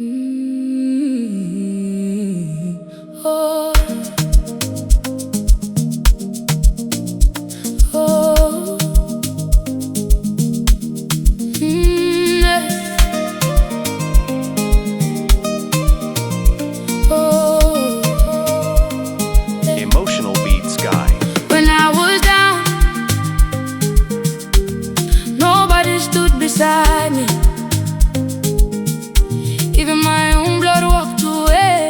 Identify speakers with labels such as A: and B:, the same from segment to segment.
A: Oh. Oh. Oh.
B: Emotional Beats Guy.
A: When I was down, nobody stood beside me. Even my own blood walked away,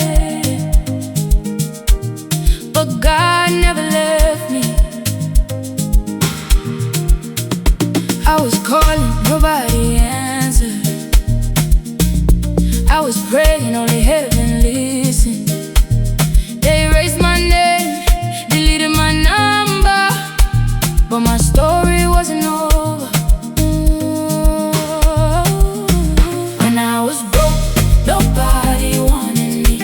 A: but God never left me. I was calling, nobody answered. I was praying, only heaven listened. They erased my name, deleted my number, but my story wasn't over. When I was broke, nobody wanted me.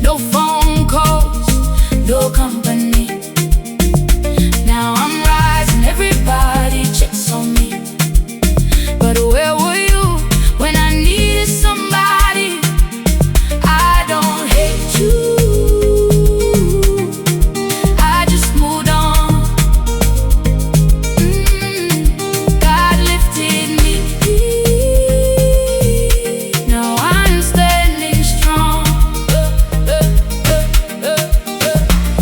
A: No phone calls, no company. Now I'm rising, everybody checks on me. But where were you when I needed somebody? I don't hate you, I just moved on. God lifted me, now I'm standing strong.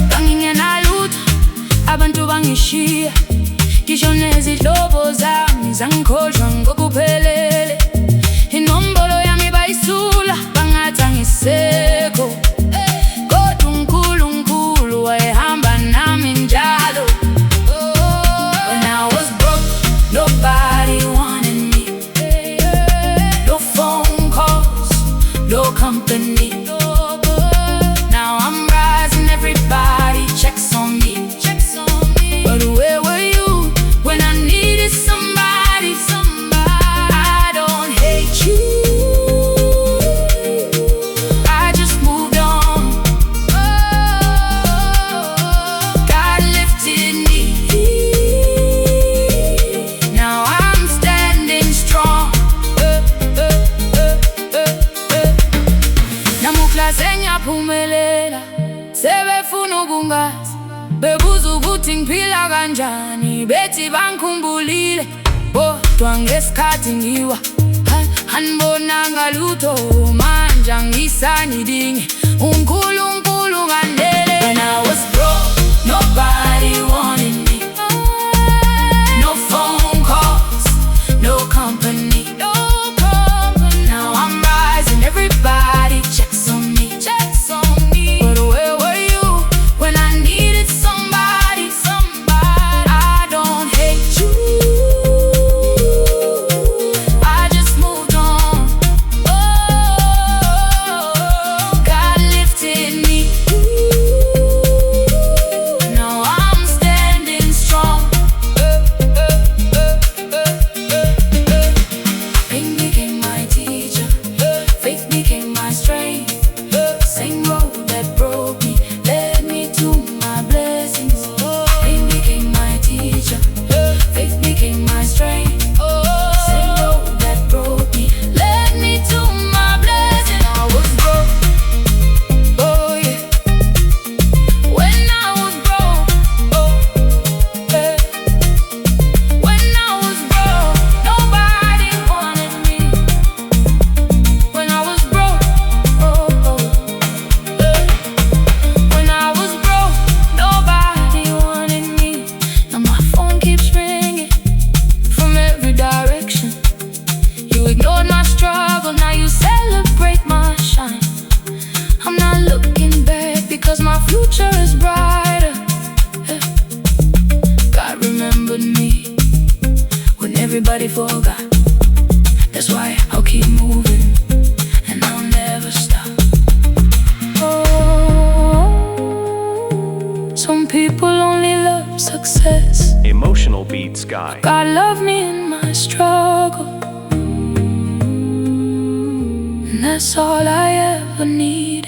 A: Banging alut, abantu bangishiya, ngisho nezihlobo zami zangikhohlwa ngokuphelele. Inombolo yami bayisula, bangathi angisekho, kodwa uNkulunkulu wayehamba nami njalo. When I was broke, nobody wanted me. No phone calls, no company. Now I'm rising, everybody checks on me. But where were you when I needed somebody? I don't hate you, I just moved on. God lifted me, now I'm standing strong. Namuhla sengiyaphumelela, sebefuna ukungazi, bebuza ukuthi ngiphila kanjani, bethi bangikhumbulile, kodwa ngesikhathi ngiwa anibonanga lutho. Manje angisanidingi, uNkulunkulu ngandele. When I was broke, nobody wanted me. No phone calls, no company. Now I'm rising, everybody checks on me. But where were you when I needed somebody? I don't hate you, I just moved on. God lifted me, now I'm standing strong. Pain became my teacher, faith became my strength. Same road that broke me led me to my blessings. Pain became my teacher, faith became my strength. Same road that broke me led me to my blessings. I was broke, oh yeah. When I was broke, oh yeah. When I was broke, nobody wanted me. When I was broke, oh yeah. When I was broke, nobody wanted me. Now my phone keeps ringing from every direction. You ignored my struggle, now you celebrate my shine. I'm not looking back because my future is brighter. God remembered me when everybody forgot. That's why I'll keep moving and I'll never stop. Oh, some people only love success.
B: Emotional Beats Guy.
A: God loved me in my struggle, and that's all I ever need.